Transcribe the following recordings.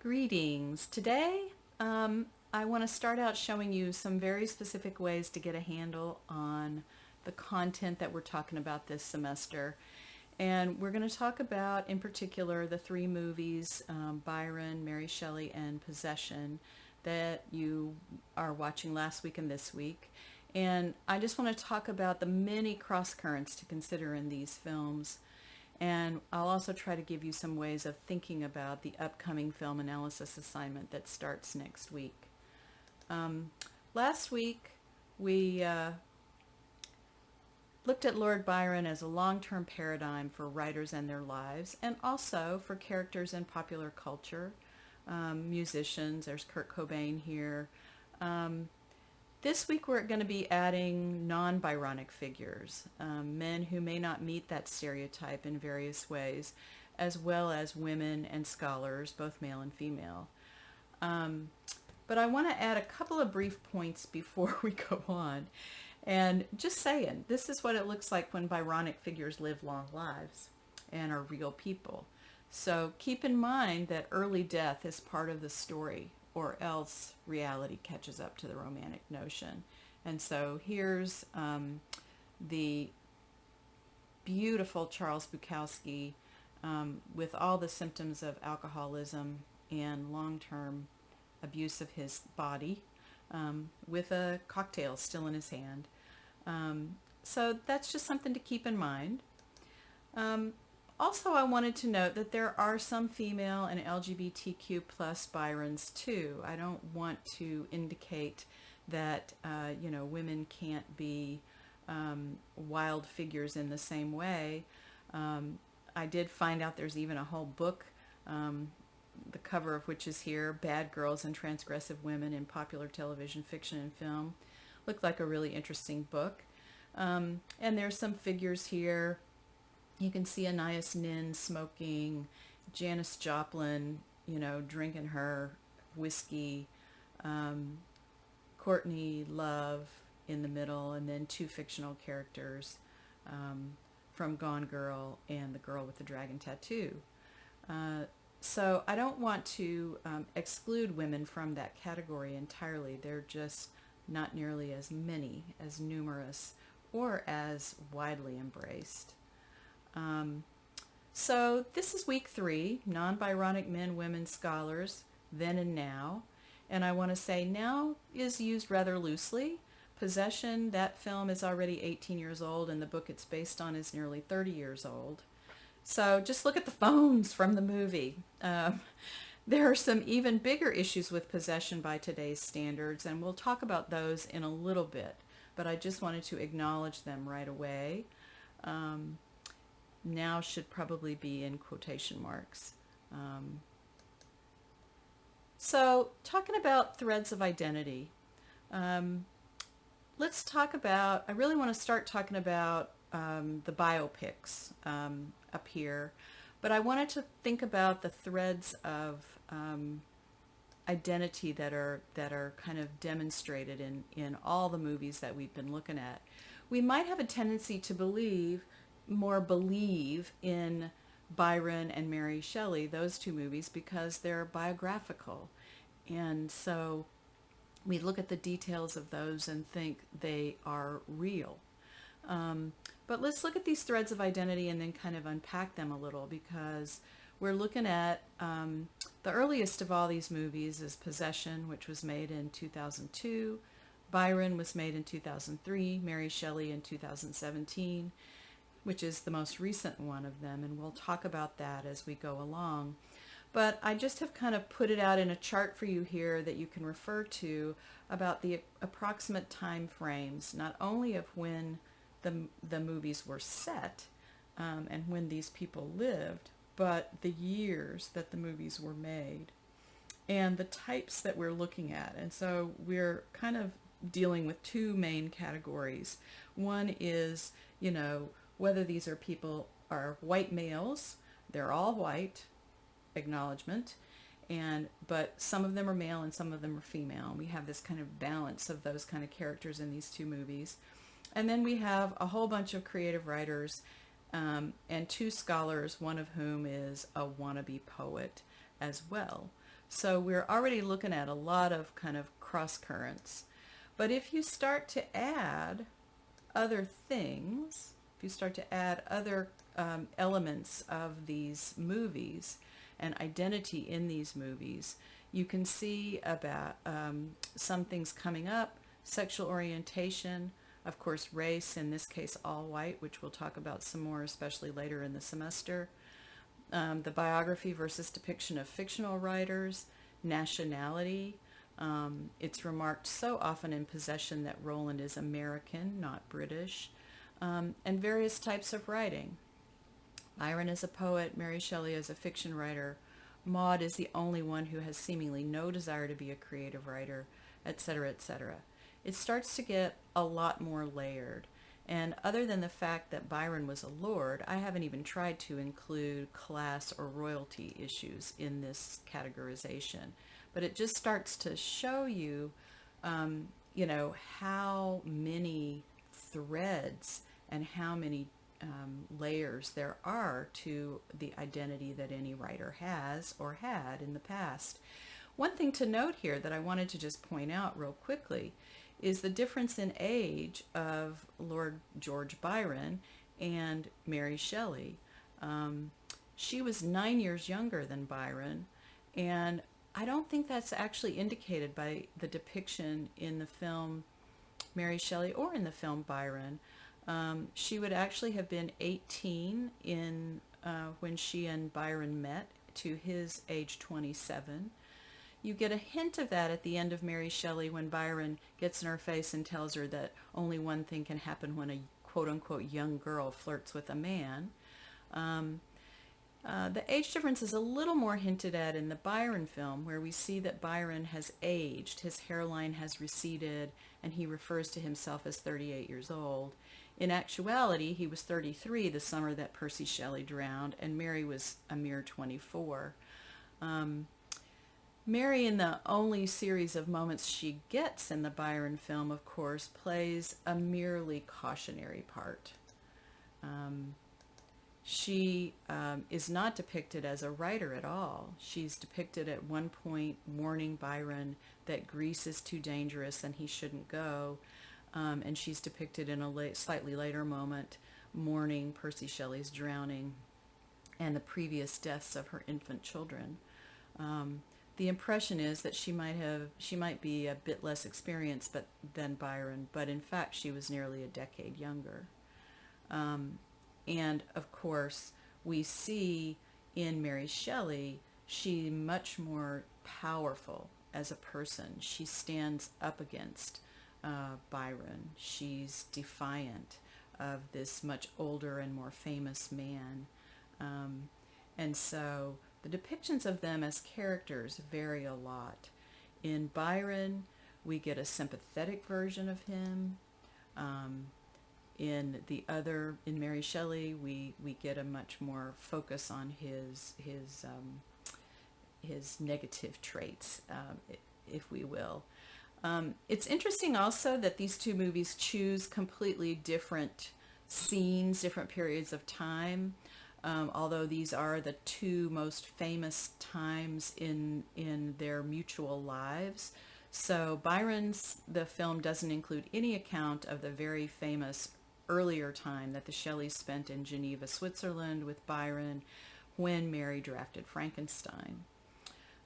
Greetings. Today, I want to start out showing you some very specific ways to get a handle on the content that we're talking about this semester. And we're going to talk about, in particular, the three movies, Byron, Mary Shelley, and Possession, that you are watching last week and this week. And I just want to talk about the many cross currents to consider in these films. And I'll also try to give you some ways of thinking about the upcoming film analysis assignment that starts next week. Last week, we looked at Lord Byron as a long-term paradigm for writers and their lives, and also for characters in popular culture, musicians. There's Kurt Cobain here. This week we're going to be adding non-Byronic figures, men who may not meet that stereotype in various ways, as well as women and scholars, both male and female. But I want to add a couple of brief points before we go on. And just saying, this is what it looks like when Byronic figures live long lives and are real people. So keep in mind that early death is part of the story, or else reality catches up to the romantic notion. And so here's the beautiful Charles Bukowski with all the symptoms of alcoholism and long-term abuse of his body, with a cocktail still in his hand. So that's just something to keep in mind. Also, I wanted to note that there are some female and LGBTQ plus Byrons too. I don't want to indicate that women can't be wild figures in the same way. I did find out there's even a whole book, the cover of which is here, Bad Girls and Transgressive Women in Popular Television, Fiction, and Film. Looked like a really interesting book. And there's some figures here. You can see Anais Nin smoking, Janis Joplin, drinking her whiskey, Courtney Love in the middle, and then two fictional characters from Gone Girl and The Girl with the Dragon Tattoo. So I don't want to exclude women from that category entirely. They're just not nearly as many, as numerous, or as widely embraced. So this is week 3, non-Byronic men, women, scholars, then and now. And I want to say now is used rather loosely. Possession, that film is already 18 years old, and the book it's based on is nearly 30 years old. So just look at the phones from the movie. There are some even bigger issues with Possession by today's standards, and we'll talk about those in a little bit. But I just wanted to acknowledge them right away. Now should probably be in quotation marks. So talking about threads of identity, let's talk about, I really want to start talking about the biopics up here, but I wanted to think about the threads of identity that are kind of demonstrated in all the movies that we've been looking at. We might have a tendency to believe in Byron and Mary Shelley, those two movies, because they're biographical. And so we look at the details of those and think they are real. But let's look at these threads of identity and then kind of unpack them a little, because we're looking at the earliest of all these movies is Possession, which was made in 2002. Byron was made in 2003, Mary Shelley in 2017, which is the most recent one of them, and we'll talk about that as we go along. But I just have kind of put it out in a chart for you here that you can refer to about the approximate time frames, not only of when the movies were set and when these people lived, but the years that the movies were made and the types that we're looking at. And so we're kind of dealing with two main categories. One is, whether these are people are white males, they're all white, acknowledgement, but some of them are male and some of them are female. We have this kind of balance of those kind of characters in these two movies. And then we have a whole bunch of creative writers and two scholars, one of whom is a wannabe poet as well. So we're already looking at a lot of kind of cross currents. But if you start to add other things, if you start to add other elements of these movies and identity in these movies, you can see about some things coming up: sexual orientation, of course, race, in this case all white, which we'll talk about some more, especially later in the semester, the biography versus depiction of fictional writers, nationality. It's remarked so often in Possession that Roland is American, not British, and various types of writing. Byron is a poet, Mary Shelley is a fiction writer, Maud is the only one who has seemingly no desire to be a creative writer, etc., etc. It starts to get a lot more layered. And other than the fact that Byron was a lord, I haven't even tried to include class or royalty issues in this categorization. But it just starts to show you, how many threads and how many layers there are to the identity that any writer has or had in the past. One thing to note here that I wanted to just point out real quickly is the difference in age of Lord George Byron and Mary Shelley. She was 9 years younger than Byron, and I don't think that's actually indicated by the depiction in the film Mary Shelley or in the film Byron. She would actually have been 18 when she and Byron met, to his age 27. You get a hint of that at the end of Mary Shelley when Byron gets in her face and tells her that only one thing can happen when a quote-unquote young girl flirts with a man. The age difference is a little more hinted at in the Byron film, where we see that Byron has aged, his hairline has receded, and he refers to himself as 38 years old. In actuality, he was 33 the summer that Percy Shelley drowned, and Mary was a mere 24. Mary, in the only series of moments she gets in the Byron film, of course, plays a merely cautionary part. She is not depicted as a writer at all. She's depicted at one point warning Byron that Greece is too dangerous and he shouldn't go. And she's depicted in a slightly later moment mourning Percy Shelley's drowning and the previous deaths of her infant children. The impression is that she might be a bit less experienced than Byron, but in fact she was nearly a decade younger. And of course, we see in Mary Shelley, she's much more powerful as a person. She stands up against Byron. She's defiant of this much older and more famous man. And so the depictions of them as characters vary a lot. In Byron, we get a sympathetic version of him. In Mary Shelley, we get a much more focus on his negative traits, if we will. It's interesting also that these two movies choose completely different scenes, different periods of time. Although these are the two most famous times in their mutual lives. So the film doesn't include any account of the very famous earlier time that the Shelleys spent in Geneva, Switzerland with Byron when Mary drafted Frankenstein.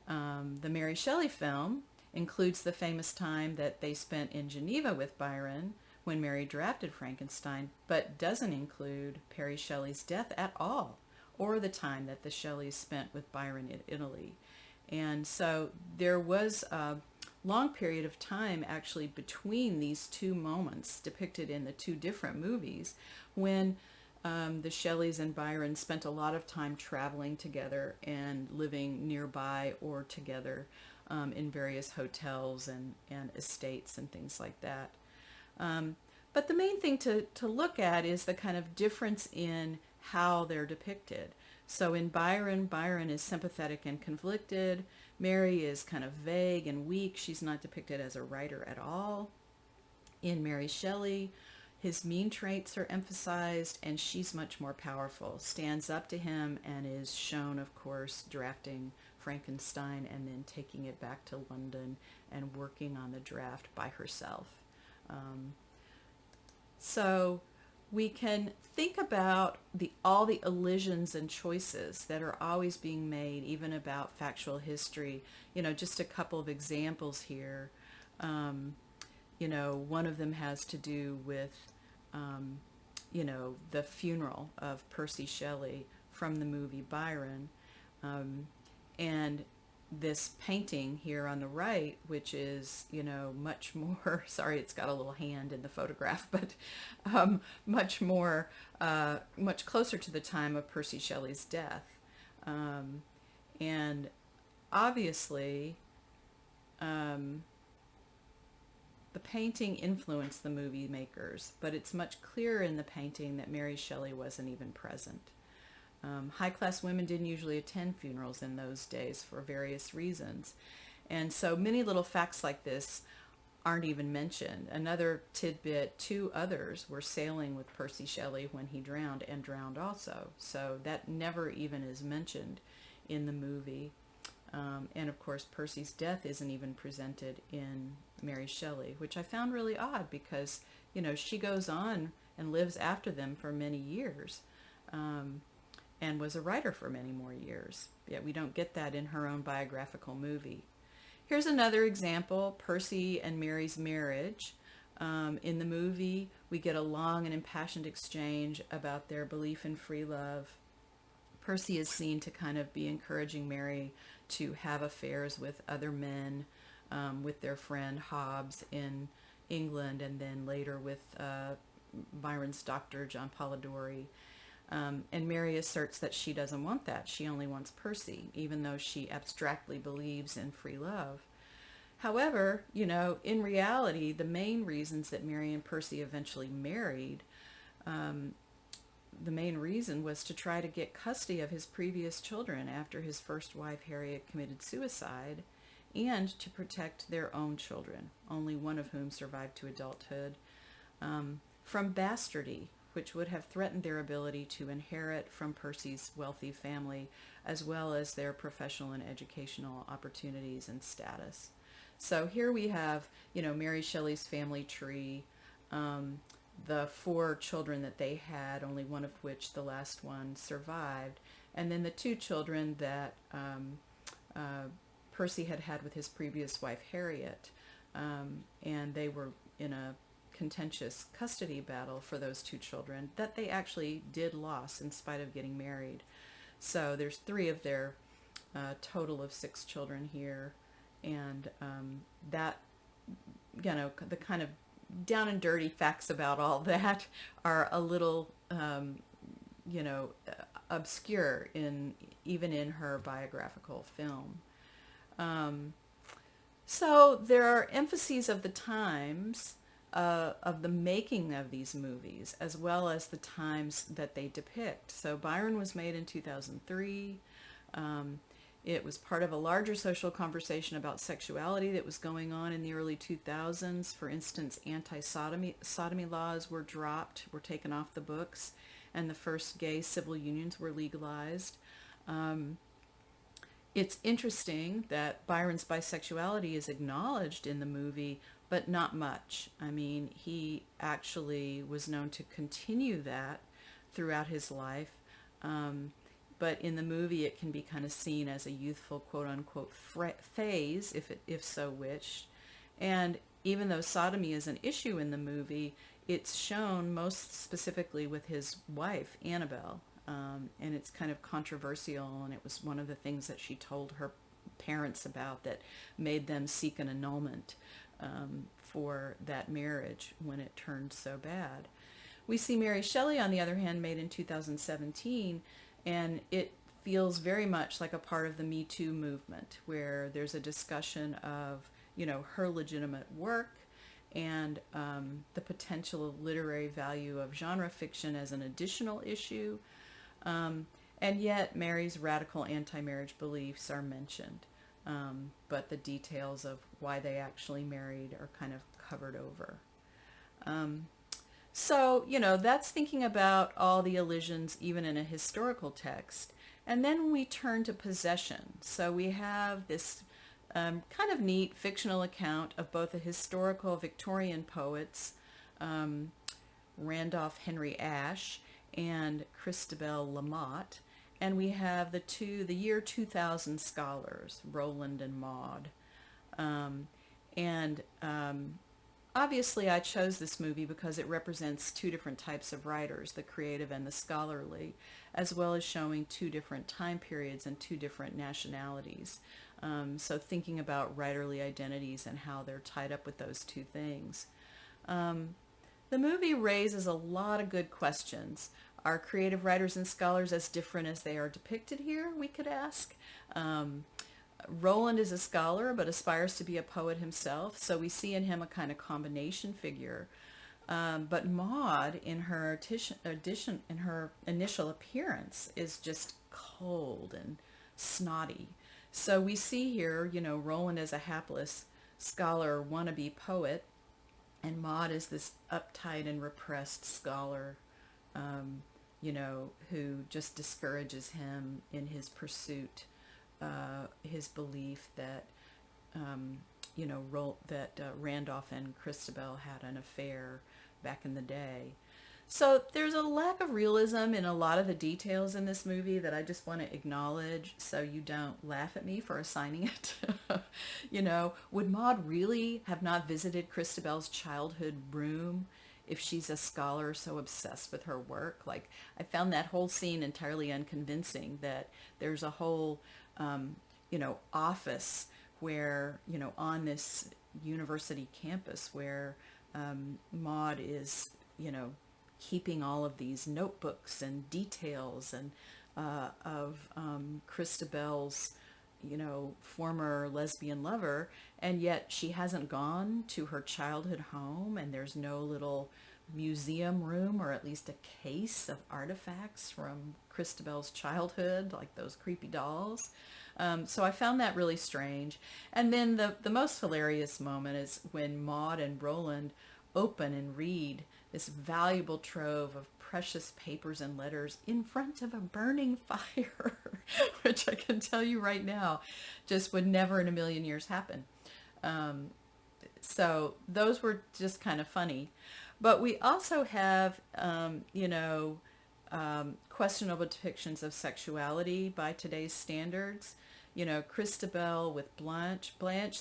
The Mary Shelley film includes the famous time that they spent in Geneva with Byron when Mary drafted Frankenstein, but doesn't include Perry Shelley's death at all, or the time that the Shelleys spent with Byron in Italy. And so there was a long period of time actually between these two moments depicted in the two different movies when the Shelleys and Byron spent a lot of time traveling together and living nearby or together in various hotels and estates and things like that. But the main thing to look at is the kind of difference in how they're depicted. So in Byron is sympathetic and conflicted. Mary is kind of vague and weak. She's not depicted as a writer at all. In Mary Shelley, his mean traits are emphasized, and she's much more powerful, stands up to him, and is shown, of course, drafting Frankenstein and then taking it back to London and working on the draft by herself. So we can think about all the elisions and choices that are always being made, even about factual history. Just a couple of examples here. One of them has to do with, the funeral of Percy Shelley from the movie Byron. And this painting here on the right, which is, much more, sorry, it's got a little hand in the photograph, but much more, much closer to the time of Percy Shelley's death. And obviously, the painting influenced the movie makers, but it's much clearer in the painting that Mary Shelley wasn't even present. High-class women didn't usually attend funerals in those days for various reasons. And so many little facts like this aren't even mentioned. Another tidbit, 2 others were sailing with Percy Shelley when he drowned and drowned also. So that never even is mentioned in the movie. And of course, Percy's death isn't even presented in Mary Shelley, which I found really odd because, she goes on and lives after them for many years. And was a writer for many more years. Yet we don't get that in her own biographical movie. Here's another example, Percy and Mary's marriage. In the movie, we get a long and impassioned exchange about their belief in free love. Percy is seen to kind of be encouraging Mary to have affairs with other men, with their friend Hobbes in England, and then later with Byron's doctor, John Polidori. And Mary asserts that she doesn't want that. She only wants Percy, even though she abstractly believes in free love. However, in reality, the main reasons that Mary and Percy eventually married, the main reason was to try to get custody of his previous children after his first wife, Harriet, committed suicide, and to protect their own children, only one of whom survived to adulthood, from bastardy, which would have threatened their ability to inherit from Percy's wealthy family, as well as their professional and educational opportunities and status. So here we have, Mary Shelley's family tree, the 4 children that they had, only one of which, the last one, survived, and then the 2 children that Percy had with his previous wife, Harriet, and they were in a contentious custody battle for those 2 children that they actually did lose in spite of getting married. So there's 3 of their total of 6 children here, and that, the kind of down and dirty facts about all that are a little, obscure even in her biographical film. So there are emphases of the times of the making of these movies, as well as the times that they depict. So Byron was made in 2003. It was part of a larger social conversation about sexuality that was going on in the early 2000s. For instance, anti-sodomy laws were taken off the books, and the first gay civil unions were legalized. It's interesting that Byron's bisexuality is acknowledged in the movie, but not much. I mean, he actually was known to continue that throughout his life. But in the movie, it can be kind of seen as a youthful, quote-unquote, phase, if so wished. And even though sodomy is an issue in the movie, it's shown most specifically with his wife, Annabelle. And it's kind of controversial, and it was one of the things that she told her parents about that made them seek an annulment for that marriage when it turned so bad. We see Mary Shelley, on the other hand, made in 2017, and it feels very much like a part of the Me Too movement, where there's a discussion of, her legitimate work and the potential literary value of genre fiction as an additional issue. And yet Mary's radical anti-marriage beliefs are mentioned, but the details of why they actually married are kind of covered over. So, that's thinking about all the elisions even in a historical text. And then we turn to possession. So we have this kind of neat fictional account of both a historical Victorian poets, Randolph Henry Ashe and Christabel Lamotte, and we have the year 2000 scholars, Roland and Maud. And obviously I chose this movie because it represents two different types of writers, the creative and the scholarly, as well as showing two different time periods and two different nationalities. So thinking about writerly identities and how they're tied up with those two things. The movie raises a lot of good questions. Are creative writers and scholars as different as they are depicted here, we could ask? Roland is a scholar but aspires to be a poet himself, so we see in him a kind of combination figure. But Maud, in her initial appearance, is just cold and snotty. So we see here, Roland as a hapless scholar wannabe poet, and Maud is this uptight and repressed scholar, who just discourages him in his pursuit, his belief that, Randolph and Christabel had an affair back in the day. So there's a lack of realism in a lot of the details in this movie that I just want to acknowledge so you don't laugh at me for assigning it. Would Maud really have not visited Christabel's childhood room if she's a scholar so obsessed with her work? Like, I found that whole scene entirely unconvincing, that there's a whole, office where, on this university campus where Maud is, keeping all of these notebooks and details and of Christabel's, former lesbian lover, and yet she hasn't gone to her childhood home, and there's no little museum room or at least a case of artifacts from Christabel's childhood, like those creepy dolls. So I found that really strange. And then the most hilarious moment is when Maud and Roland open and read this valuable trove of precious papers and letters in front of a burning fire, which I can tell you right now just would never in a million years happen. So those were just kind of funny. But we also have, questionable depictions of sexuality by today's standards. Christabel with Blanche,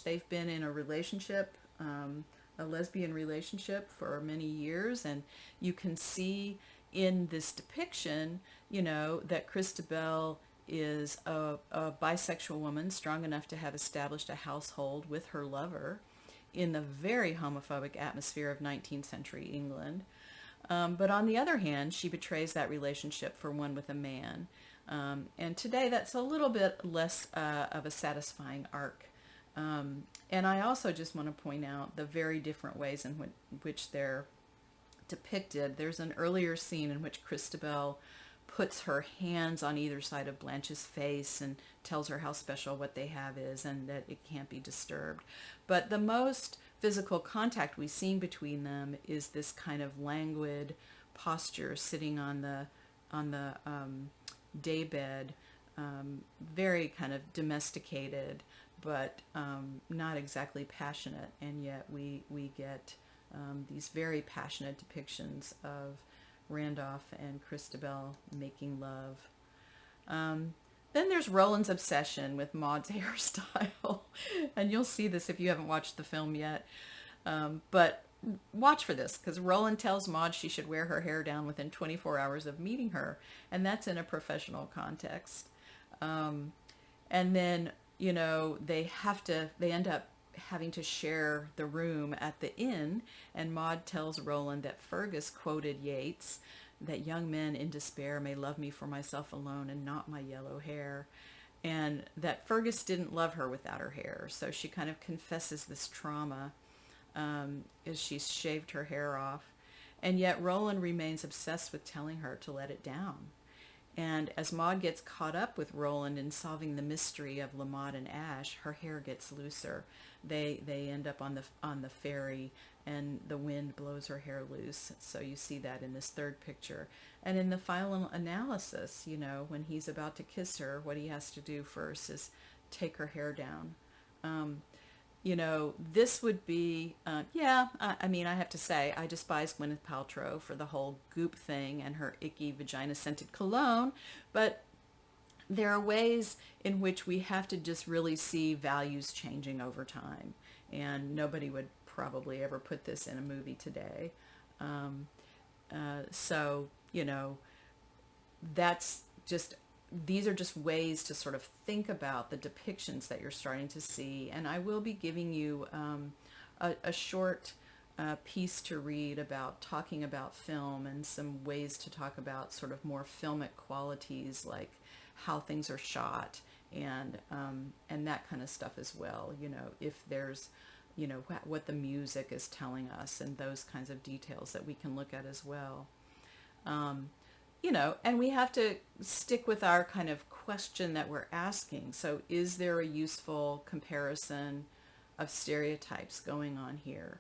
they've been in a relationship, a lesbian relationship for many years, and you can see in this depiction, that Christabel is a bisexual woman strong enough to have established a household with her lover in the very homophobic atmosphere of 19th century England. But on the other hand, she betrays that relationship for one with a man. And today that's a little bit less of a satisfying arc. And I also just want to point out the very different ways in which they're depicted. There's an earlier scene in which Christabel puts her hands on either side of Blanche's face and tells her how special what they have is and that it can't be disturbed. But the most physical contact we've seen between them is this kind of languid posture, sitting on the daybed, very kind of domesticated, but not exactly passionate, and yet we get these very passionate depictions of Randolph and Christabel making love. Then there's Roland's obsession with Maud's hairstyle, and you'll see this if you haven't watched the film yet. But watch for this, because Roland tells Maud she should wear her hair down within 24 hours of meeting her, and that's in a professional context. And then, they end up having to share the room at the inn, and Maud tells Roland that Fergus quoted Yeats, that young men in despair may love me for myself alone and not my yellow hair, and that Fergus didn't love her without her hair. So she kind of confesses this trauma as she's shaved her hair off, and yet Roland remains obsessed with telling her to let it down. And as Maud gets caught up with Roland in solving the mystery of Lamont and Ash, her hair gets looser. They end up on the ferry, and the wind blows her hair loose. So you see that in this third picture. And in the final analysis, when he's about to kiss her, what he has to do first is take her hair down. This would be, I mean, I have to say, I despise Gwyneth Paltrow for the whole goop thing and her icky vagina-scented cologne, but there are ways in which we have to just really see values changing over time, and nobody would probably ever put this in a movie today. So, that's just, these are just ways to sort of think about the depictions that you're starting to see. And I will be giving you a short piece to read about talking about film and some ways to talk about sort of more filmic qualities, like how things are shot and that kind of stuff as well. If there's, what the music is telling us and those kinds of details that we can look at as well. And we have to stick with our kind of question that we're asking. So is there a useful comparison of stereotypes going on here?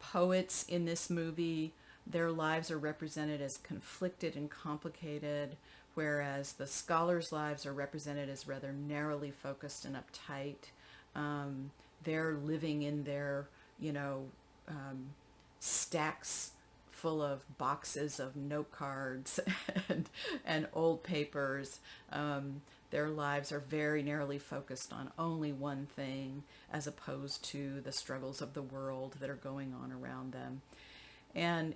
Poets in this movie, their lives are represented as conflicted and complicated, whereas the scholars' lives are represented as rather narrowly focused and uptight. They're living in their, stacks full of boxes of note cards and old papers. Their lives are very narrowly focused on only one thing, as opposed to the struggles of the world that are going on around them. And,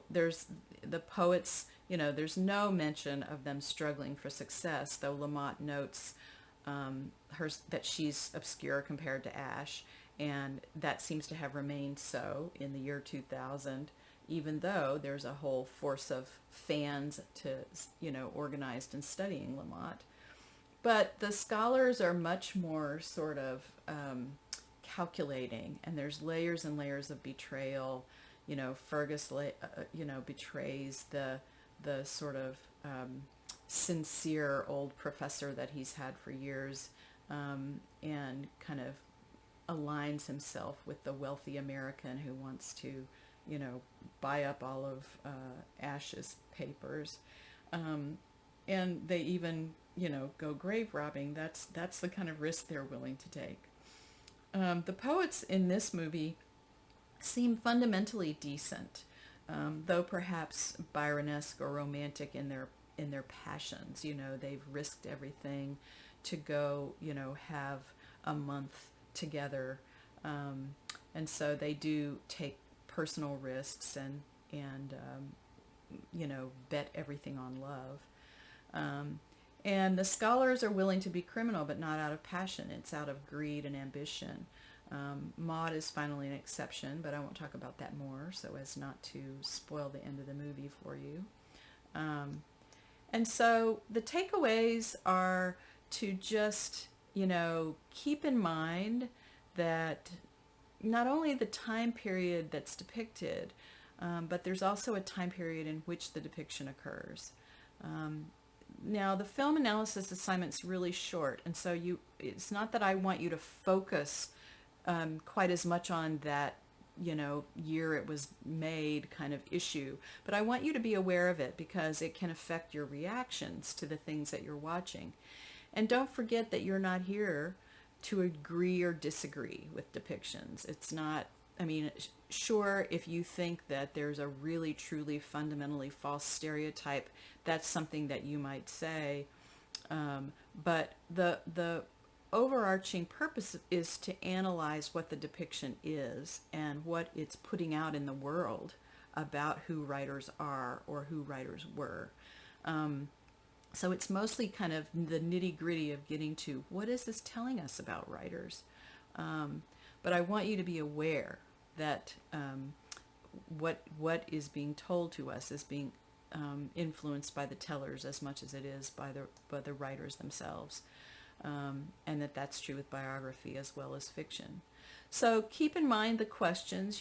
there's the poets, there's no mention of them struggling for success, though Lamont notes that she's obscure compared to Ash, and that seems to have remained so in the year 2000. Even though there's a whole force of fans organized in studying Lamont. But the scholars are much more sort of calculating, and there's layers and layers of betrayal. Fergus, betrays the sort of sincere old professor that he's had for years, and kind of aligns himself with the wealthy American who wants to buy up all of Ash's papers. And they even, go grave robbing. That's the kind of risk they're willing to take. The poets in this movie seem fundamentally decent, though perhaps Byronesque or romantic in their passions. They've risked everything to go, have a month together. And so they do take personal risks and bet everything on love. And the scholars are willing to be criminal, but not out of passion. It's out of greed and ambition. Maud is finally an exception, but I won't talk about that more so as not to spoil the end of the movie for you. And so the takeaways are to just, keep in mind that not only the time period that's depicted, but there's also a time period in which the depiction occurs. Now, the film analysis assignment's really short, and so it's not that I want you to focus quite as much on that, year it was made kind of issue, but I want you to be aware of it because it can affect your reactions to the things that you're watching. And don't forget that you're not here to agree or disagree with depictions. It's not, sure, if you think that there's a really truly fundamentally false stereotype, that's something that you might say, but the overarching purpose is to analyze what the depiction is and what it's putting out in the world about who writers are or who writers were. So it's mostly kind of the nitty-gritty of getting to what is this telling us about writers. But I want you to be aware that what is being told to us is being influenced by the tellers as much as it is by the writers themselves. and that's true with biography as well as fiction. So keep in mind the questions,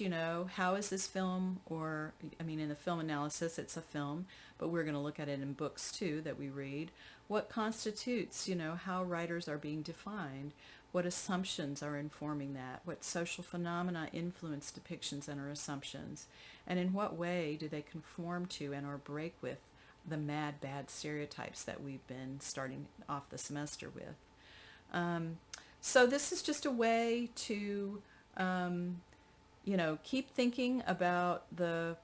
how is this film, or, I mean, in the film analysis, it's a film, but we're going to look at it in books too that we read. What constitutes, how writers are being defined? What assumptions are informing that? What social phenomena influence depictions and our assumptions? And in what way do they conform to and or break with the mad, bad stereotypes that we've been starting off the semester with? So this is just a way to, keep thinking about the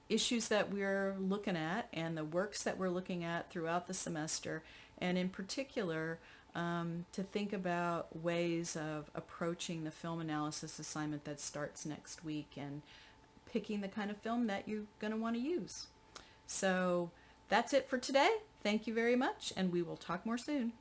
issues that we're looking at and the works that we're looking at throughout the semester, and in particular, to think about ways of approaching the film analysis assignment that starts next week and picking the kind of film that you're going to want to use. So that's it for today. Thank you very much, and we will talk more soon.